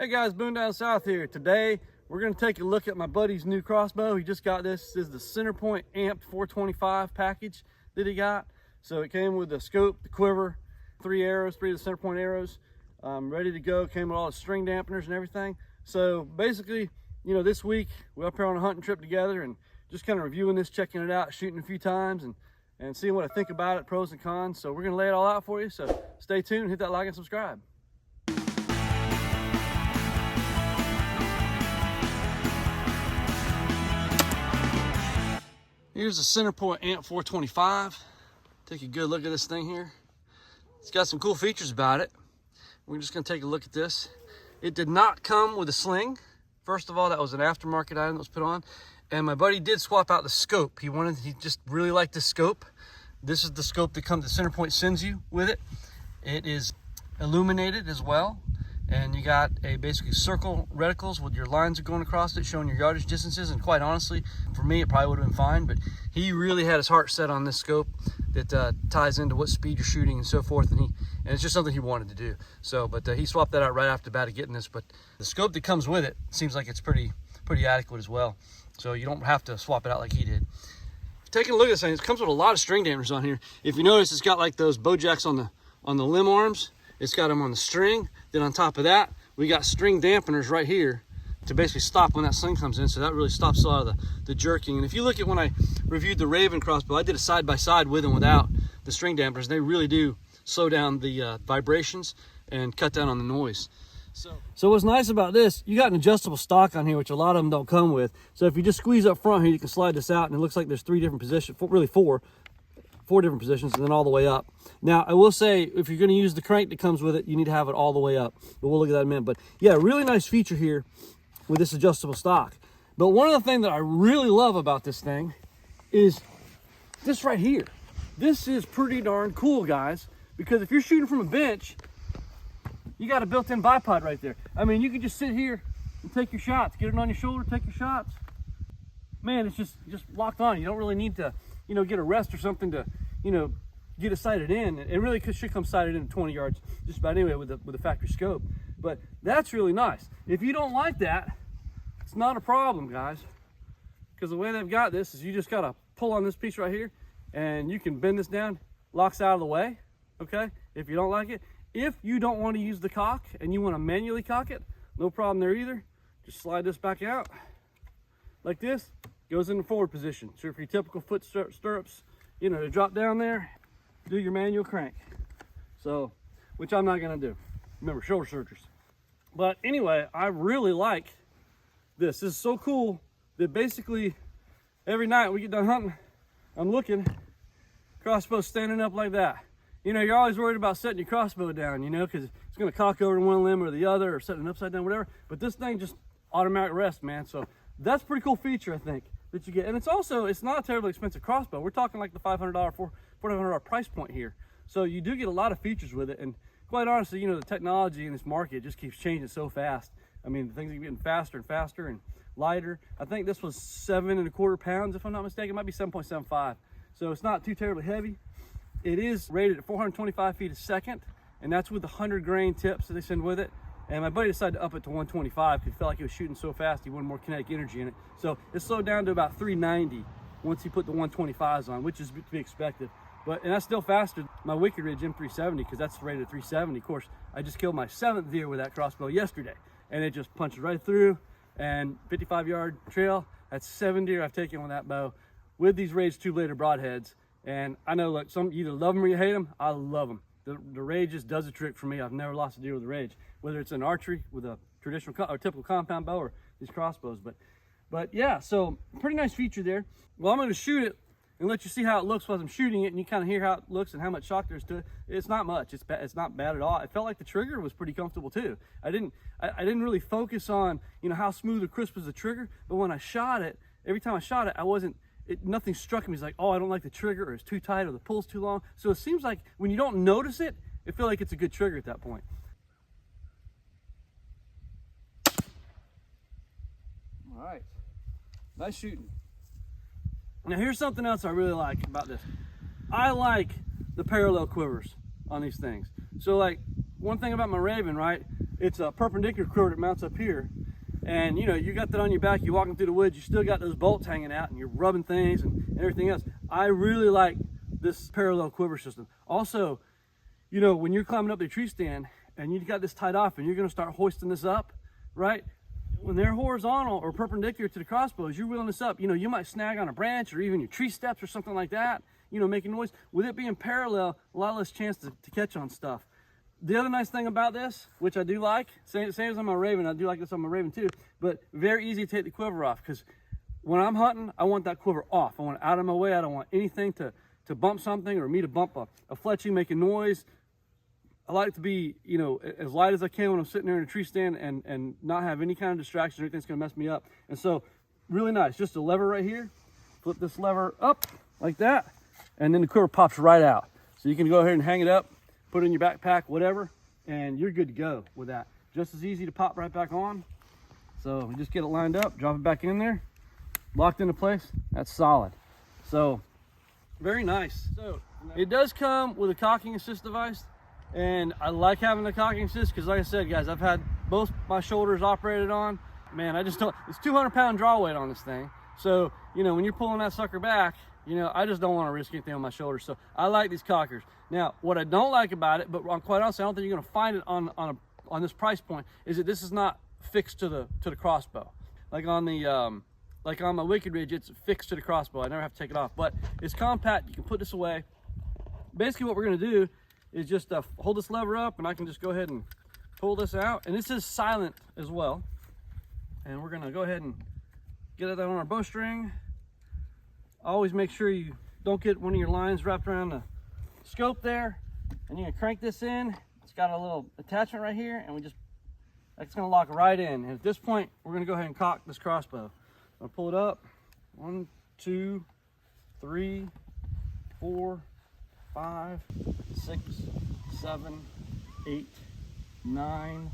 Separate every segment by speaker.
Speaker 1: Hey guys, Boone down south here. Today we're going to take a look at my buddy's new crossbow. He just got this. This is the CenterPoint Amped 425 package that he got. So it came with the scope, the quiver, 3 arrows, 3 of the CenterPoint arrows, ready to go. Came with all the string dampeners and everything. So basically, you know, this week we're up here on a hunting trip together and just kind of reviewing this, checking it out, shooting a few times and seeing what I think about it, pros and cons. So we're going to lay it all out for you. So stay tuned, hit that like and subscribe. Here's the CenterPoint Amped 425. Take a good look at this thing here. It's got some cool features about it. We're just gonna take a look at this. It did not come with a sling. First of all, that was an aftermarket item that was put on. And my buddy did swap out the scope. He just really liked the scope. This is the scope that CenterPoint sends you with it. It is illuminated as well. And you got a basically circle reticles with your lines going across it, showing your yardage distances. And quite honestly, for me, it probably would have been fine, but he really had his heart set on this scope that ties into what speed you're shooting and so forth. And it's just something he wanted to do. So, but he swapped that out right after the bat of getting this. But the scope that comes with it seems like it's pretty adequate as well. So you don't have to swap it out like he did. Taking a look at this thing, it comes with a lot of string dampeners on here. If you notice, it's got like those bow jacks on the limb arms. It's got them on the string. Then on top of that, we got string dampeners right here to basically stop when that sling comes in. So that really stops a lot of the jerking. And if you look at when I reviewed the Raven crossbow, I did a side-by-side with and without the string dampeners. They really do slow down the vibrations and cut down on the noise. So what's nice about this, you got an adjustable stock on here, which a lot of them don't come with. So if you just squeeze up front here, you can slide this out, and it looks like there's 3 different positions, really four different positions, and then all the way up. Now, I will say, if you're going to use the crank that comes with it, you need to have it all the way up. But we'll look at that in a minute. But yeah, really nice feature here with this adjustable stock. But one of the things that I really love about this thing is this right here. This is pretty darn cool, guys, because if you're shooting from a bench, you got a built-in bipod right there. I mean, you can just sit here and take your shots. Get it on your shoulder, take your shots. Man, it's just locked on. You don't really need to, you know, get a rest or something to, you know, get it sighted in. It really should come sighted in 20 yards just about anyway with the factory scope. But that's really nice. If you don't like that, it's not a problem, guys, because the way they've got this is you just got to pull on this piece right here and you can bend this down, locks out of the way, okay, if you don't like it. If you don't want to use the cock and you want to manually cock it, no problem there either. Just slide this back out like this, goes in the forward position. So for your typical foot stirrups, you know, to drop down there, do your manual crank. So, which I'm not gonna do. Remember, shoulder surgeries. But anyway, I really like this. This is so cool that basically every night we get done hunting, I'm looking, crossbow standing up like that. You know, you're always worried about setting your crossbow down, you know, because it's gonna cock over to one limb or the other, or setting it upside down, whatever. But this thing just automatic rest, man. So that's a pretty cool feature, I think, that you get. And it's not a terribly expensive crossbow. We're talking like the $500, $400 price point here. So you do get a lot of features with it. And quite honestly, you know, the technology in this market just keeps changing so fast. I mean, things are getting faster and faster and lighter. I think this was 7¼ pounds, if I'm not mistaken. It might be 7.75. So it's not too terribly heavy. It is rated at 425 feet a second, and that's with the 100 grain tips that they send with it. And my buddy decided to up it to 125 because he felt like he was shooting so fast he wanted more kinetic energy in it. So it slowed down to about 390 once he put the 125s on, which is to be expected. And that's still faster than my Wicked Ridge M370 because that's rated at 370. Of course, I just killed my 7th deer with that crossbow yesterday, and it just punched right through. And 55-yard trail, that's 7 deer I've taken with that bow with these Rage 2-bladed broadheads. And I know, look, some you either love them or you hate them. I love them. The Rage just does a trick for me. I've never lost a deer with the Rage, whether it's in archery with a traditional or typical compound bow or these crossbows. But yeah, so pretty nice feature there. Well, I'm going to shoot it and let you see how it looks while I'm shooting it, and you kind of hear how it looks and how much shock there's to it. It's not much. It's not bad at all. It felt like the trigger was pretty comfortable too. I didn't really focus on, you know, how smooth or crisp was the trigger, but when I shot it, every time I shot it, nothing struck me as like, oh, I don't like the trigger, or it's too tight, or the pull's too long. So it seems like when you don't notice it, it feels like it's a good trigger at that point. All right, nice shooting. Now here's something else I really like about this. I like the parallel quivers on these things. So like one thing about my Raven, right, it's a perpendicular quiver that mounts up here. And you know, you got that on your back, you're walking through the woods, you still got those bolts hanging out and you're rubbing things and everything else. I really like this parallel quiver system. Also, you know, when you're climbing up the tree stand and you've got this tied off and you're gonna start hoisting this up, right? When they're horizontal or perpendicular to the crossbows, you're wheeling this up, you know, you might snag on a branch or even your tree steps or something like that, you know, making noise. With it being parallel, a lot less chance to catch on stuff. The other nice thing about this, which I do like, same as on my Raven, I do like this on my Raven too, but very easy to take the quiver off, because when I'm hunting, I want that quiver off. I want it out of my way. I don't want anything to bump something or me to bump a fletching making noise. I like it to be, you know, as light as I can when I'm sitting there in a tree stand and not have any kind of distraction or anything that's gonna mess me up. And so, really nice, just a lever right here. Flip this lever up like that, and then the quiver pops right out. So you can go ahead and hang it up, put it in your backpack, whatever, and you're good to go with that. Just as easy to pop right back on. So you just get it lined up, drop it back in there, locked into place. That's solid. So very nice. So it does come with a cocking assist device, and I like having the cocking assist because, like I said, guys, I've had both my shoulders operated on. Man, I just don't, it's 200-pound draw weight on this thing. So, you know, when you're pulling that sucker back, you know, I just don't want to risk anything on my shoulders. So I like these cockers. Now, what I don't like about it, but quite honestly, I don't think you're going to find it on this price point, is that this is not fixed to the crossbow. Like on the like on my Wicked Ridge, it's fixed to the crossbow. I never have to take it off, but it's compact. You can put this away. Basically, what we're going to do is just hold this lever up, and I can just go ahead and pull this out. And this is silent as well. And we're going to go ahead and get it on our bowstring. Always make sure you don't get one of your lines wrapped around the scope there. And you can crank this in. It's got a little attachment right here, and that's going to lock right in. And at this point, we're going to go ahead and cock this crossbow. I'll pull it up. 1, 2, 3, 4, 5, 6, 7, 8, 9,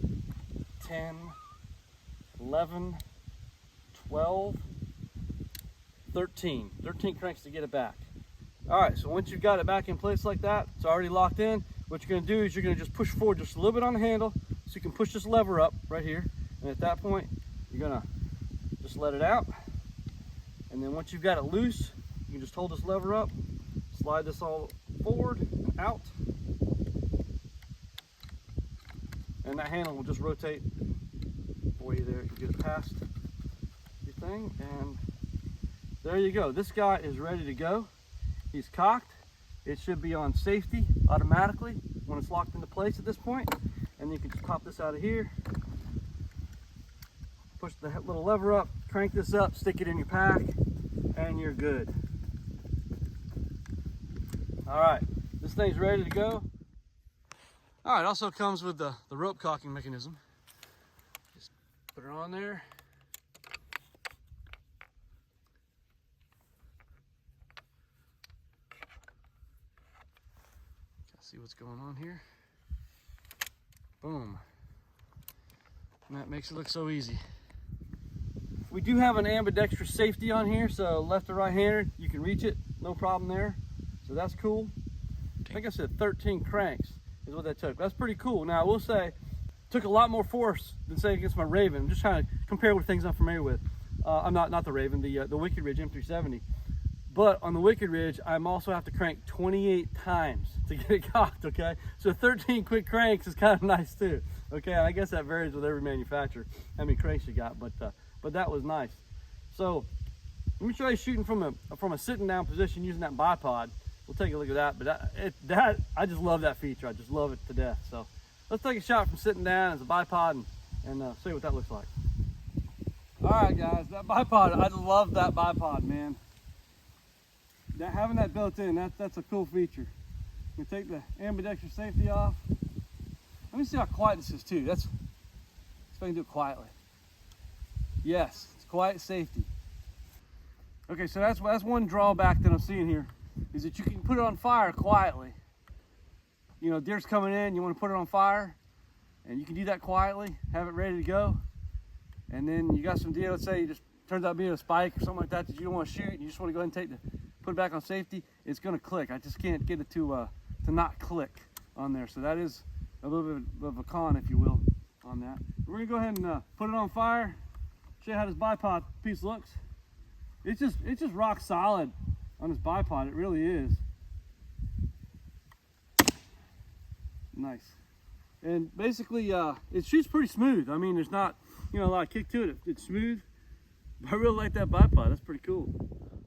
Speaker 1: 10, 11, 12, 13 cranks to get it back. All right, so once you've got it back in place like that, it's already locked in. What you're going to do is you're going to just push forward just a little bit on the handle, so you can push this lever up right here. And at that point, you're going to just let it out. And then once you've got it loose, you can just hold this lever up, slide this all forward and out, and that handle will just rotate for you there. You get it past your thing, and there you go. This guy is ready to go. He's cocked. It should be on safety automatically when it's locked into place at this point. And you can just pop this out of here, push the little lever up, crank this up, stick it in your pack, and you're good. All right, this thing's ready to go. All right, also comes with the rope cocking mechanism. Just put it on there. See what's going on here. Boom. And that makes it look so easy. We do have an ambidextrous safety on here, so left or right-handed, you can reach it, no problem there. So that's cool. I think I said 13 cranks is what that took. That's pretty cool. Now I will say, it took a lot more force than say against my Raven. I'm just trying to compare with things I'm familiar with. I'm not the Raven, the Wicked Ridge M370. But on the Wicked Ridge, I also have to crank 28 times to get it cocked, okay? So 13 quick cranks is kind of nice too, okay? I guess that varies with every manufacturer, how many cranks you got, but that was nice. So let me show you shooting from a sitting down position using that bipod. We'll take a look at that, but I just love that feature. I just love it to death. So let's take a shot from sitting down as a bipod and see what that looks like. All right, guys, that bipod, I love that bipod, man. Having that built in, that's a cool feature. You take the ambidextrous safety off. Let me see how quiet this is too. Let's see if I can do it quietly. Yes, it's quiet safety. Okay, so that's one drawback that I'm seeing here, is that you can put it on fire quietly. You know, deer's coming in, you want to put it on fire, and you can do that quietly, have it ready to go. And then you got some deer, let's say you just turns out being a spike or something like that you don't want to shoot, and you just want to go ahead and put it back on safety, it's going to click. I just can't get it to not click on there. So that is a little bit of a con, if you will, on that. We're gonna go ahead and put it on fire, show you how this bipod piece looks. It's just rock solid on this bipod, it really is. Nice. And basically it shoots pretty smooth. I mean, there's not, you know, a lot of kick to it. It's smooth. I really like that bipod. That's pretty cool.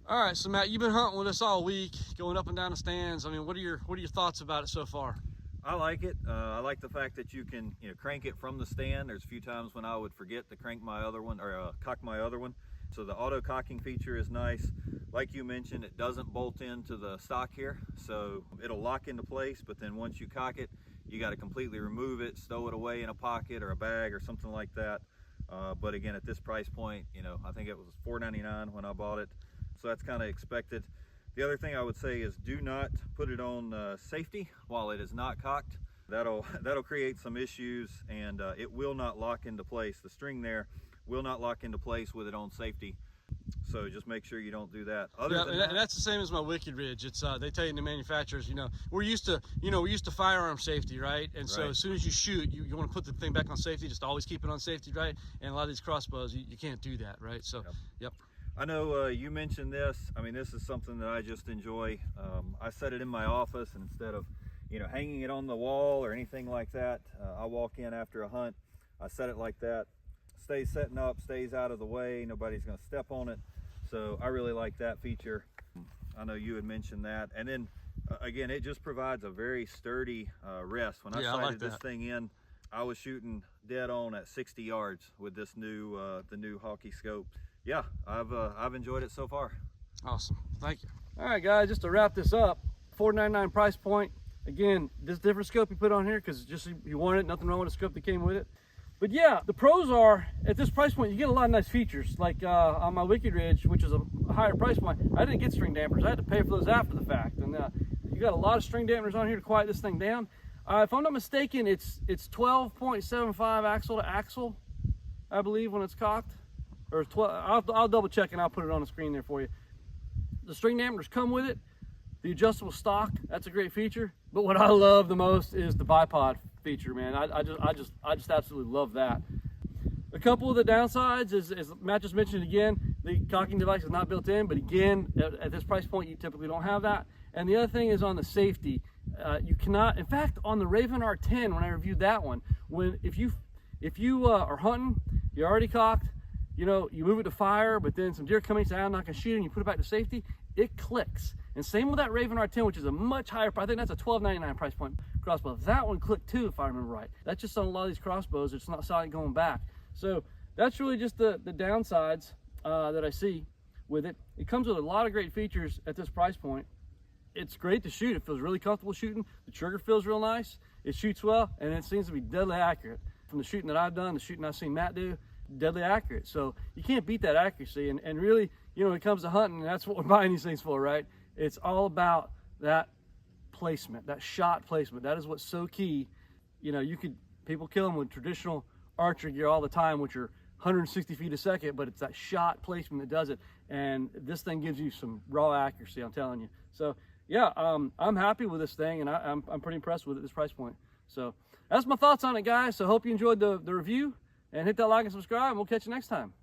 Speaker 1: All right, so Matt, you've been hunting with us all week, going up and down the stands. I mean, what are your thoughts about it so far?
Speaker 2: I like it. I like the fact that you can, you know, crank it from the stand. There's a few times when I would forget to crank my other one, or cock my other one. So the auto cocking feature is nice. Like you mentioned, it doesn't bolt into the stock here, so it'll lock into place. But then once you cock it, you got to completely remove it, stow it away in a pocket or a bag or something like that. But again, at this price point, you know, I think it was $4.99 when I bought it, so that's kind of expected. The other thing I would say is do not put it on safety while it is not cocked. That'll create some issues, and it will not lock into place. The string there will not lock into place with it on safety. So just make sure you don't do that.
Speaker 1: And that's the same as my Wicked Ridge. It's they tell you in the manufacturers, you know, we're used to firearm safety, right? And so as soon as you shoot, you want to put the thing back on safety. Just always keep it on safety, right? And a lot of these crossbows, you can't do that, right? So, yep.
Speaker 2: I know you mentioned this. I mean, this is something that I just enjoy. I set it in my office, and instead of, you know, hanging it on the wall or anything like that, I walk in after a hunt, I set it like that. Stays setting up, stays out of the way, nobody's going to step on it. So I really like that feature. I know you had mentioned that. And then again, it just provides a very sturdy rest. When I sighted this thing in, I was shooting dead on at 60 yards with this new the new hockey scope. Yeah, I've enjoyed it so far.
Speaker 1: Awesome, thank you. All right guys, just to wrap this up, $4.99 price point. Again, this different scope you put on here because just you want it, nothing wrong with the scope that came with it. But yeah, the pros are, at this price point, you get a lot of nice features. Like on my Wicked Ridge, which is a higher price point, I didn't get string dampers. I had to pay for those after the fact. And you got a lot of string dampers on here to quiet this thing down. If I'm not mistaken, it's 12.75 axle to axle, I believe, when it's cocked. Or 12, I'll double check and I'll put it on the screen there for you. The string dampers come with it. The adjustable stock, that's a great feature. But what I love the most is the bipod feature, man. I just absolutely love that. A couple of the downsides is, as Matt just mentioned again, the cocking device is not built in, but again, at this price point, you typically don't have that. And the other thing is on the safety. You cannot, in fact, on the Raven R10, when I reviewed that one, if you are hunting, you're already cocked, you know, you move it to fire, but then some deer come in and say, I'm not gonna shoot it, and you put it back to safety, it clicks. And same with that Raven R10, which is a much higher price. I think that's a $12.99 price point crossbow. That one clicked too, if I remember right. That's just on a lot of these crossbows, it's not solid going back. So that's really just the downsides that I see with it. It comes with a lot of great features at this price point. It's great to shoot. It feels really comfortable shooting. The trigger feels real nice. It shoots well, and it seems to be deadly accurate. From the shooting that I've done, the shooting I've seen Matt do, deadly accurate. So you can't beat that accuracy. And really, you know, when it comes to hunting, that's what we're buying these things for, right? It's all about that placement, that shot placement. That is what's so key. You know, people kill them with traditional archery gear all the time, which are 160 feet a second, but it's that shot placement that does it. And this thing gives you some raw accuracy, I'm telling you. So yeah, I'm happy with this thing, and I'm pretty impressed with it at this price point. So that's my thoughts on it, guys. So hope you enjoyed the review, and hit that like and subscribe, and we'll catch you next time.